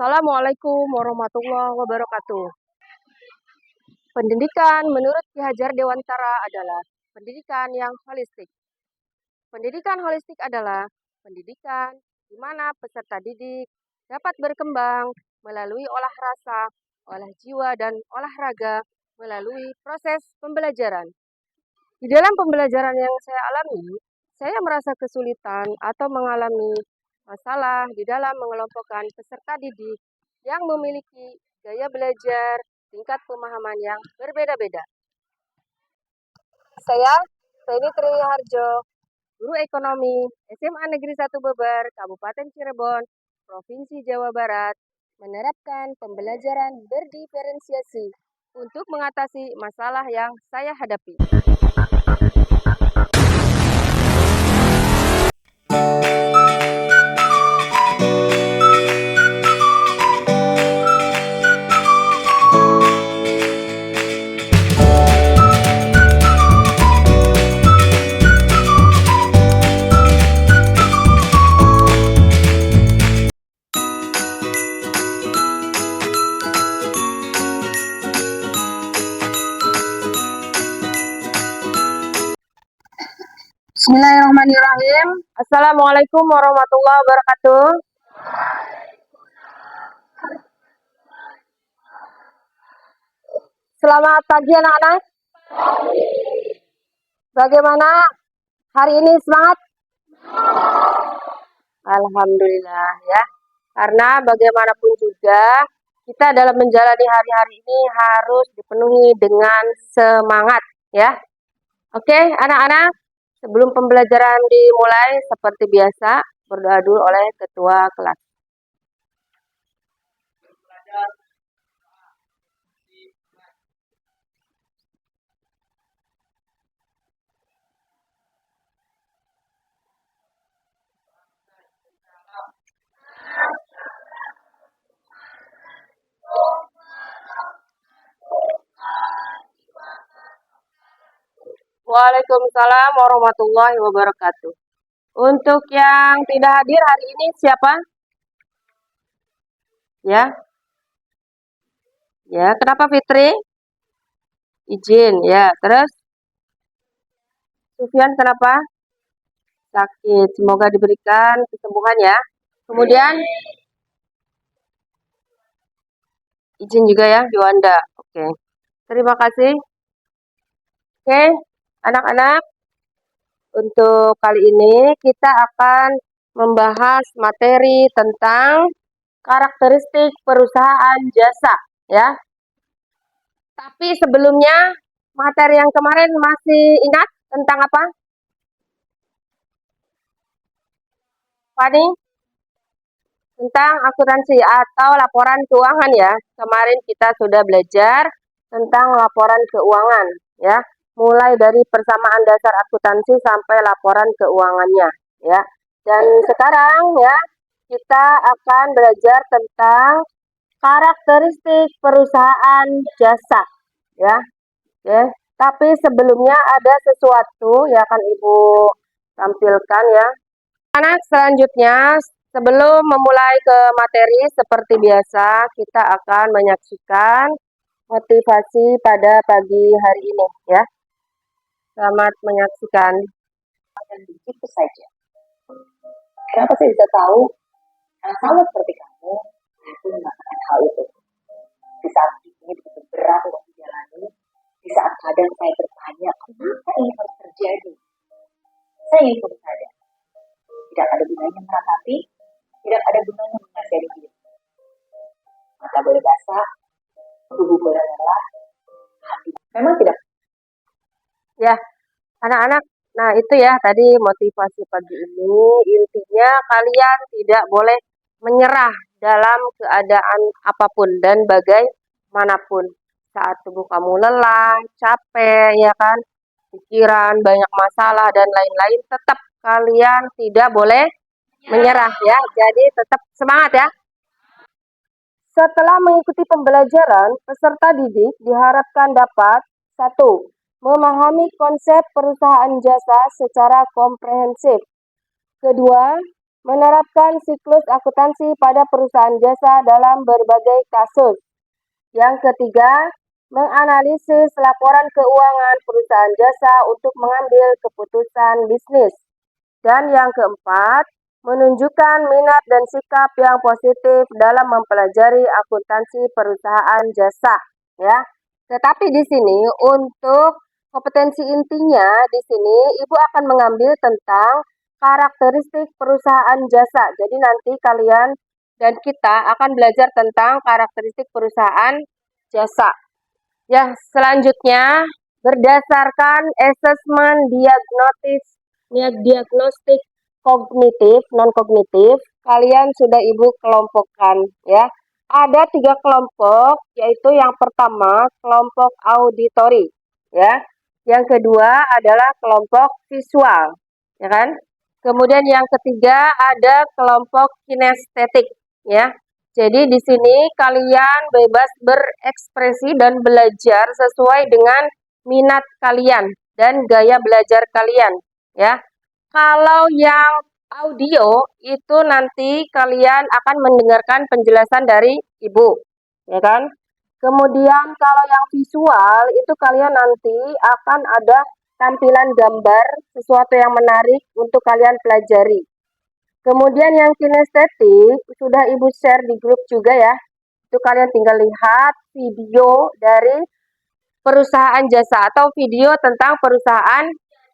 Assalamualaikum warahmatullahi wabarakatuh. Pendidikan menurut Ki Hajar Dewantara adalah pendidikan yang holistik. Pendidikan holistik adalah pendidikan di mana peserta didik dapat berkembang melalui olah rasa, olah jiwa, dan olahraga melalui proses pembelajaran. Di dalam pembelajaran yang saya alami, saya merasa kesulitan atau mengalami masalah di dalam mengelompokkan peserta didik yang memiliki gaya belajar, tingkat pemahaman yang berbeda-beda. Saya, Feni Triharjo, guru ekonomi SMA Negeri 1 Beber, Kabupaten Cirebon, Provinsi Jawa Barat, menerapkan pembelajaran berdiferensiasi untuk mengatasi masalah yang saya hadapi. Bismillahirrahmanirrahim. Assalamualaikum warahmatullahi wabarakatuh. Selamat pagi anak-anak. Bagaimana hari ini, semangat? Alhamdulillah ya. Karena bagaimanapun juga kita dalam menjalani hari-hari ini harus dipenuhi dengan semangat ya. Oke, anak-anak. Sebelum pembelajaran dimulai, seperti biasa, berdoa dulu oleh ketua kelas. Waalaikumsalam warahmatullahi wabarakatuh. Untuk yang tidak hadir hari ini siapa? Ya. Ya, kenapa Fitri? Izin, ya. Terus? Sufyan kenapa? Sakit. Semoga diberikan kesembuhan ya. Kemudian? Izin juga ya, Yuanda. Oke. Terima kasih. Oke, anak-anak. Untuk kali ini kita akan membahas materi tentang karakteristik perusahaan jasa ya. Tapi sebelumnya materi yang kemarin masih ingat tentang apa? Fani? Tentang akuntansi atau laporan keuangan ya. Kemarin kita sudah belajar tentang laporan keuangan ya. Mulai dari persamaan dasar akuntansi sampai laporan keuangannya ya. Dan sekarang ya kita akan belajar tentang karakteristik perusahaan jasa ya. Oke, tapi sebelumnya ada sesuatu yang akan Ibu tampilkan ya. Anak selanjutnya sebelum memulai ke materi seperti biasa kita akan menyaksikan motivasi pada pagi hari ini ya. Selamat menyaksikan. Dan begitu saja. Kenapa saya bisa tahu? Karena sama seperti kamu, saya pun merasakan hal itu. Di saat ini begitu berat untuk dijalani, di saat kadang saya bertanya, kenapa ini harus terjadi? Saya ingin tahu saja. Tidak ada gunanya meratapi, tidak ada gunanya mengasihani diri. Mata boleh basah, tubuh boleh lelah, hati memang tidak. Ya, anak-anak, nah itu ya tadi motivasi pagi ini, intinya kalian tidak boleh menyerah dalam keadaan apapun dan bagaimanapun. Saat tubuh kamu lelah, capek, ya kan, pikiran, banyak masalah dan lain-lain, tetap kalian tidak boleh menyerah ya. Jadi tetap semangat ya. Setelah mengikuti pembelajaran, peserta didik diharapkan dapat 1. Memahami konsep perusahaan jasa secara komprehensif. Kedua, menerapkan siklus akuntansi pada perusahaan jasa dalam berbagai kasus. Yang ketiga, menganalisis laporan keuangan perusahaan jasa untuk mengambil keputusan bisnis. Dan yang keempat, menunjukkan minat dan sikap yang positif dalam mempelajari akuntansi perusahaan jasa, ya. Tetapi di sini untuk kompetensi intinya di sini Ibu akan mengambil tentang karakteristik perusahaan jasa. Jadi nanti kalian dan kita akan belajar tentang karakteristik perusahaan jasa. Ya, selanjutnya berdasarkan asesmen diagnostik kognitif, non-kognitif, kalian sudah Ibu kelompokkan ya. Ada 3 kelompok, yaitu yang pertama kelompok auditori ya. Yang kedua adalah kelompok visual, ya kan? Kemudian yang ketiga ada kelompok kinestetik ya. Jadi di sini kalian bebas berekspresi dan belajar sesuai dengan minat kalian dan gaya belajar kalian ya. Kalau yang audio itu nanti kalian akan mendengarkan penjelasan dari Ibu, ya kan? Kemudian kalau yang visual itu kalian nanti akan ada tampilan gambar sesuatu yang menarik untuk kalian pelajari. Kemudian yang kinestetik sudah Ibu share di grup juga ya. Itu kalian tinggal lihat video dari perusahaan jasa atau video tentang perusahaan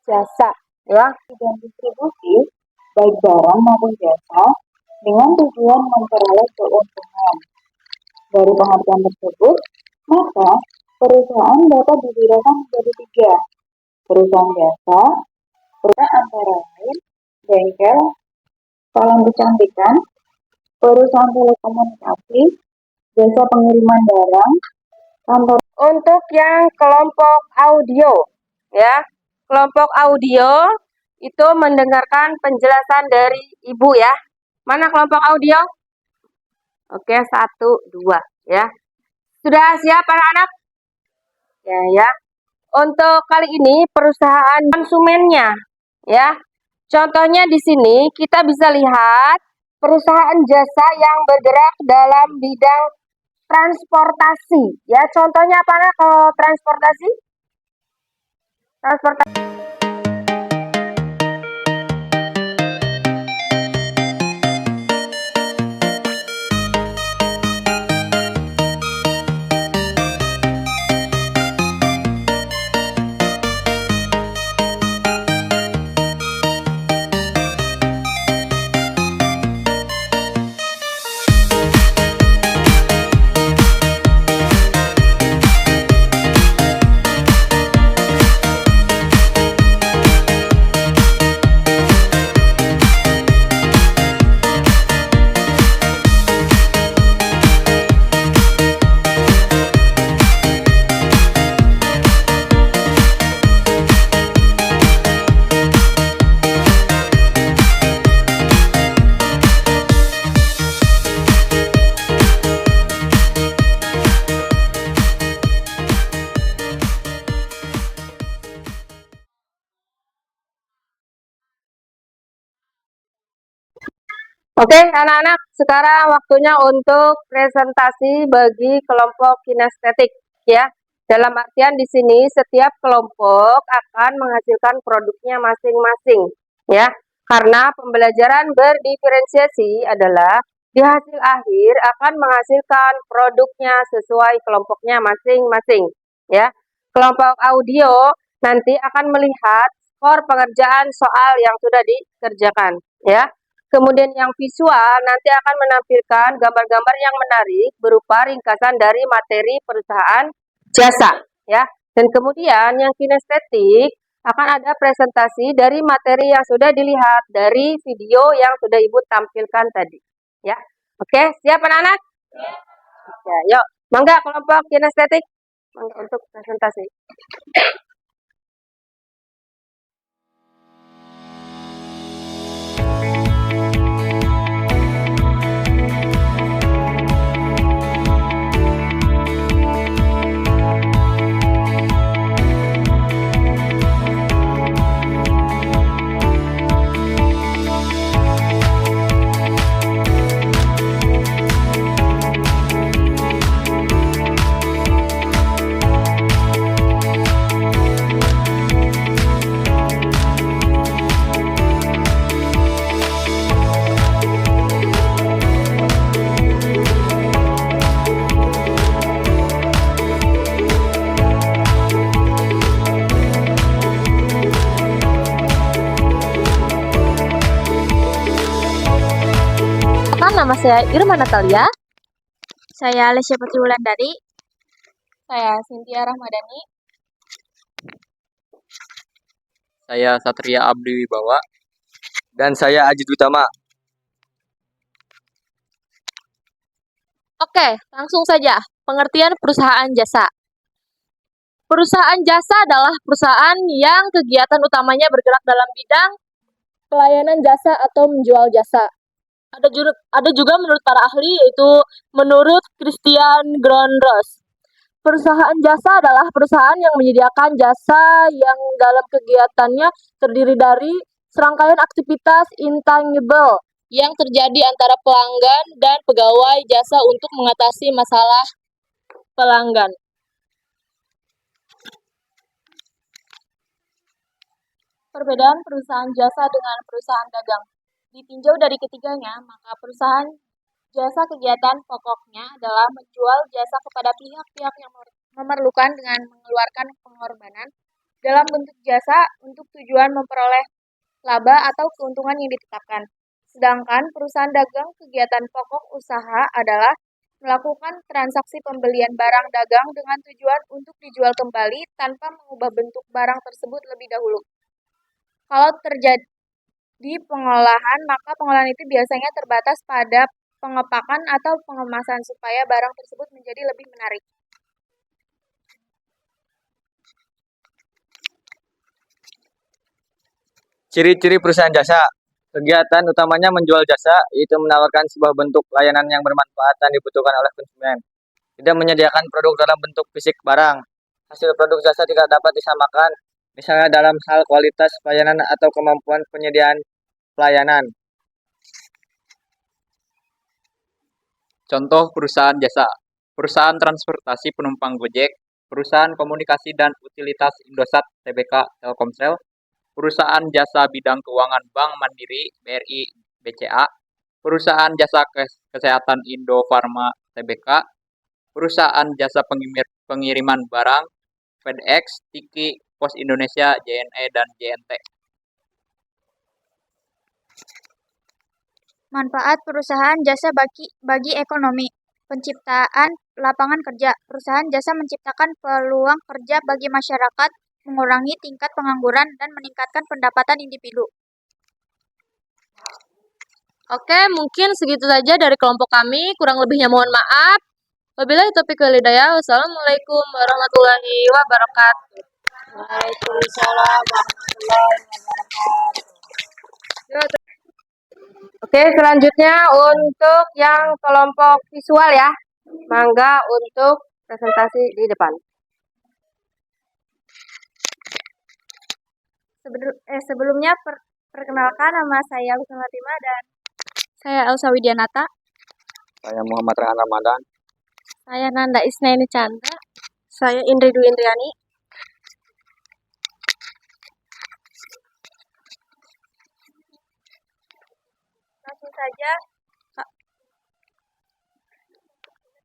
jasa ya. Dan distribusi baik barang maupun jasa dengan tujuan memperoleh keuntungan. Dari pengertian tersebut, maka perusahaan dapat dibedakan menjadi 3. Perusahaan jasa, perusahaan antara lain, bengkel, salon kecantikan, perusahaan telekomunikasi, jasa pengiriman barang, kantor. Untuk yang kelompok audio, ya, kelompok audio itu mendengarkan penjelasan dari Ibu ya. Mana kelompok audio? Oke, 1, 2 ya. Sudah siap anak-anak? Ya. Untuk kali ini perusahaan konsumennya ya. Contohnya di sini kita bisa lihat perusahaan jasa yang bergerak dalam bidang transportasi ya. Contohnya apa nak kalau transportasi? Oke, anak-anak, sekarang waktunya untuk presentasi bagi kelompok kinestetik ya. Dalam artian di sini setiap kelompok akan menghasilkan produknya masing-masing ya. Karena pembelajaran berdiferensiasi adalah di hasil akhir akan menghasilkan produknya sesuai kelompoknya masing-masing ya. Kelompok audio nanti akan melihat skor pengerjaan soal yang sudah dikerjakan ya. Kemudian yang visual nanti akan menampilkan gambar-gambar yang menarik berupa ringkasan dari materi perusahaan jasa ya. Dan kemudian yang kinestetik akan ada presentasi dari materi yang sudah dilihat dari video yang sudah Ibu tampilkan tadi ya. Oke, siap anak-anak? Ya, yuk. Mangga kelompok kinestetik mangga untuk presentasi. Nama saya Irma Natalia. Saya Alesya Putri Wulandari. Saya Cynthia Rahmadani. Saya Satria Abdi Wibawa. Dan saya Ajit Utama. Oke, langsung saja. Pengertian perusahaan jasa. Perusahaan jasa adalah perusahaan yang kegiatan utamanya bergerak dalam bidang pelayanan jasa atau menjual jasa. Ada juga menurut para ahli, yaitu menurut Christian Grundros. Perusahaan jasa adalah perusahaan yang menyediakan jasa yang dalam kegiatannya terdiri dari serangkaian aktivitas intangible yang terjadi antara pelanggan dan pegawai jasa untuk mengatasi masalah pelanggan. Perbedaan perusahaan jasa dengan perusahaan dagang. Ditinjau dari ketiganya, maka perusahaan jasa kegiatan pokoknya adalah menjual jasa kepada pihak-pihak yang memerlukan dengan mengeluarkan pengorbanan dalam bentuk jasa untuk tujuan memperoleh laba atau keuntungan yang ditetapkan. Sedangkan perusahaan dagang kegiatan pokok usaha adalah melakukan transaksi pembelian barang dagang dengan tujuan untuk dijual kembali tanpa mengubah bentuk barang tersebut lebih dahulu. Kalau terjadi pengolahan, maka pengolahan itu biasanya terbatas pada pengepakan atau pengemasan supaya barang tersebut menjadi lebih menarik. Ciri-ciri perusahaan jasa. Kegiatan utamanya menjual jasa, yaitu menawarkan sebuah bentuk layanan yang bermanfaat dan dibutuhkan oleh konsumen. Tidak menyediakan produk dalam bentuk fisik barang. Hasil produk jasa tidak dapat disamakan, misalnya dalam hal kualitas pelayanan atau kemampuan penyediaan pelayanan. Contoh perusahaan jasa: perusahaan transportasi penumpang Gojek, perusahaan komunikasi dan utilitas Indosat Tbk Telkomsel, perusahaan jasa bidang keuangan Bank Mandiri BRI BCA, perusahaan jasa kesehatan Indofarma Tbk, perusahaan jasa pengiriman barang FedEx, Tiki, Pos Indonesia, JNE, dan JNT. Manfaat perusahaan jasa bagi ekonomi. Penciptaan lapangan kerja. Perusahaan jasa menciptakan peluang kerja bagi masyarakat, mengurangi tingkat pengangguran, dan meningkatkan pendapatan individu. Oke, mungkin segitu saja dari kelompok kami. Kurang lebihnya mohon maaf. Wabillahi taufiq wal hidayah. Wassalamualaikum warahmatullahi wabarakatuh. Waalaikumsalam warahmatullahi wabarakatuh. Oke, selanjutnya untuk yang kelompok visual ya. Mangga untuk presentasi di depan. Sebelumnya perkenalkan, nama saya Lucia Fatima dan saya Elsa Widianata. Saya Muhammad Rehan Ramadan. Saya Nanda Isnaini Chandra. Saya Indri Dwi Indriani.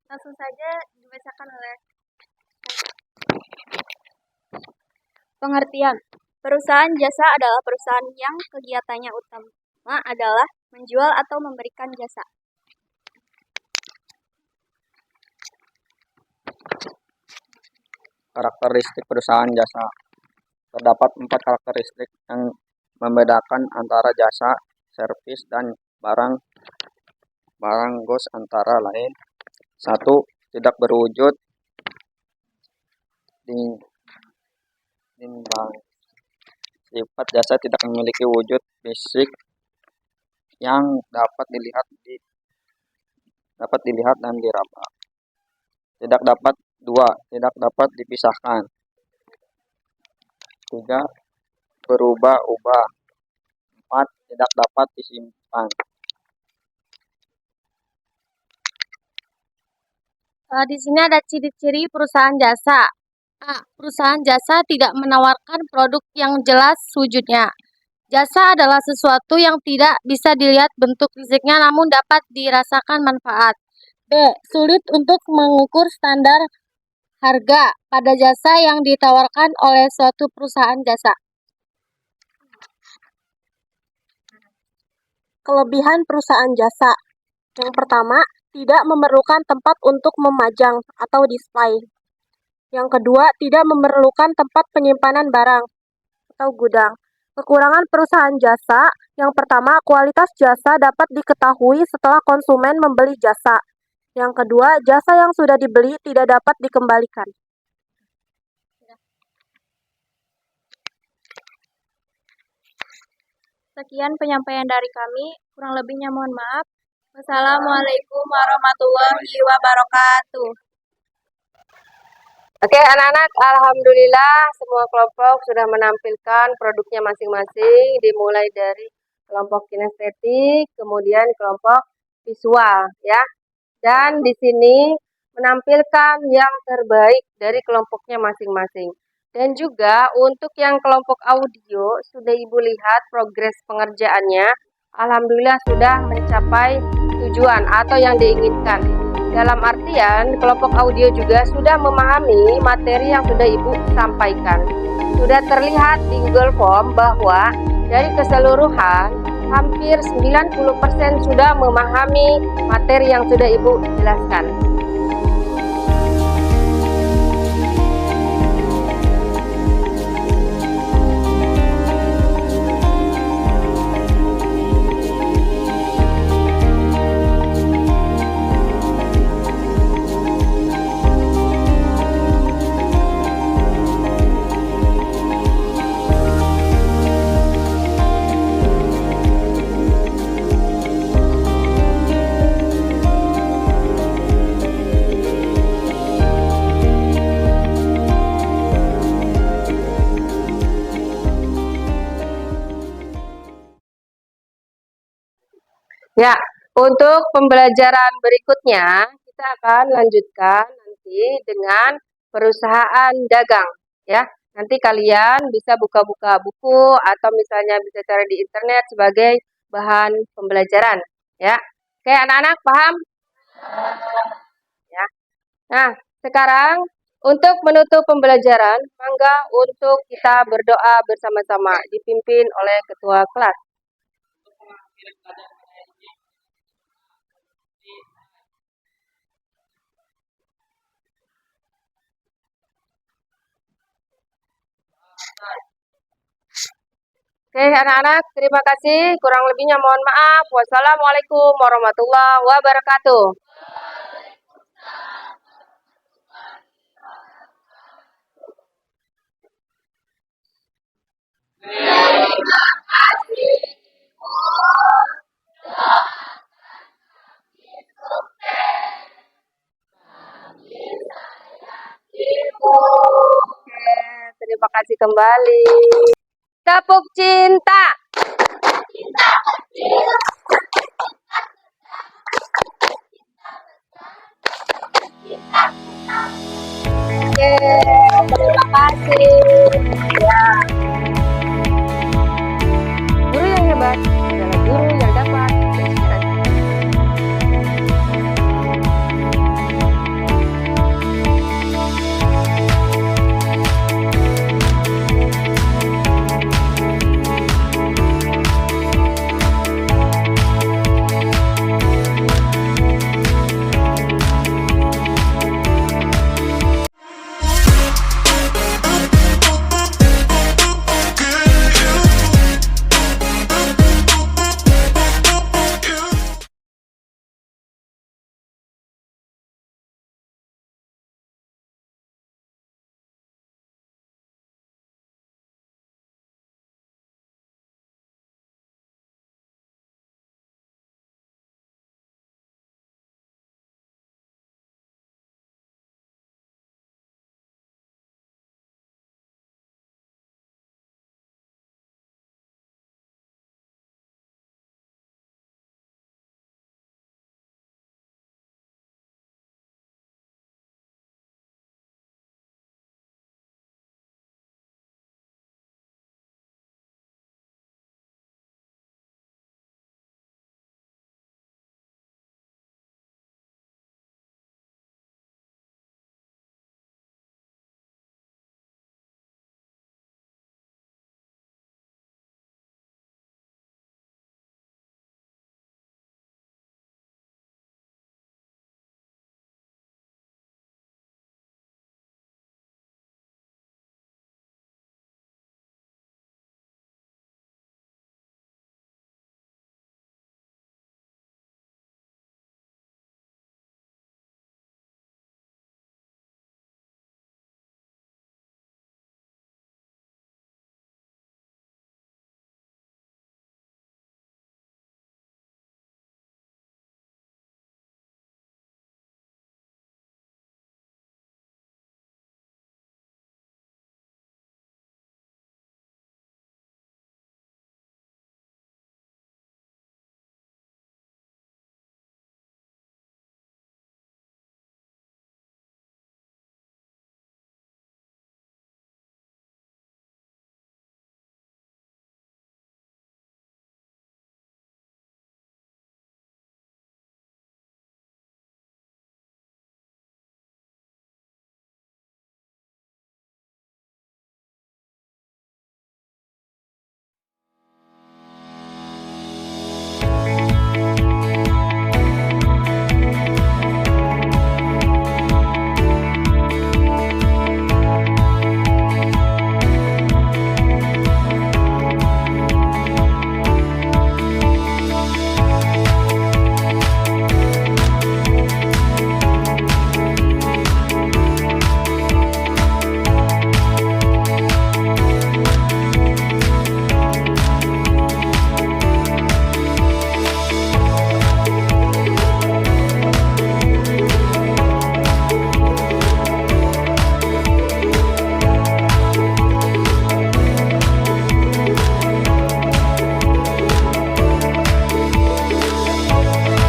Langsung saja dibacakan oleh pengertian. Perusahaan jasa adalah perusahaan yang kegiatannya utama adalah menjual atau memberikan jasa. Karakteristik perusahaan jasa. Terdapat 4 karakteristik yang membedakan antara jasa, servis, dan barang gos antara lain. 1. Tidak berwujud timbang. Sifat jasa tidak memiliki wujud fisik yang dapat dilihat dan diraba. Tidak dapat dipisahkan. 3. Berubah-ubah. 4. Tidak dapat disimpan. Di sini ada ciri-ciri perusahaan jasa. A. Perusahaan jasa tidak menawarkan produk yang jelas wujudnya. Jasa adalah sesuatu yang tidak bisa dilihat bentuk fisiknya namun dapat dirasakan manfaat. B. Sulit untuk mengukur standar harga pada jasa yang ditawarkan oleh suatu perusahaan jasa. Kelebihan perusahaan jasa. Yang pertama, tidak memerlukan tempat untuk memajang atau display. Yang kedua, tidak memerlukan tempat penyimpanan barang atau gudang. Kekurangan perusahaan jasa, yang pertama, kualitas jasa dapat diketahui setelah konsumen membeli jasa. Yang kedua, jasa yang sudah dibeli tidak dapat dikembalikan. Sekian penyampaian dari kami, kurang lebihnya mohon maaf. Wassalamualaikum warahmatullahi wabarakatuh. Oke, anak-anak, alhamdulillah semua kelompok sudah menampilkan produknya masing-masing, dimulai dari kelompok kinestetik, kemudian kelompok visual, ya. Dan di sini menampilkan yang terbaik dari kelompoknya masing-masing. Dan juga untuk yang kelompok audio, sudah Ibu lihat progres pengerjaannya, alhamdulillah sudah mencapai tujuan atau yang diinginkan. Dalam artian, kelompok audio juga sudah memahami materi yang sudah Ibu sampaikan. Sudah terlihat di Google Form bahwa dari keseluruhan, hampir 90% sudah memahami materi yang sudah Ibu jelaskan. Ya, untuk pembelajaran berikutnya kita akan lanjutkan nanti dengan perusahaan dagang, ya. Nanti kalian bisa buka-buka buku atau misalnya bisa cari di internet sebagai bahan pembelajaran, ya. Oke, anak-anak paham? Ya. Nah, sekarang untuk menutup pembelajaran, mangga untuk kita berdoa bersama-sama dipimpin oleh ketua kelas. Oke, anak-anak, terima kasih. Kurang lebihnya mohon maaf. Wassalamualaikum warahmatullahi wabarakatuh. Oke, terima kasih kembali. Tepuk cinta. Oke, terima kasih.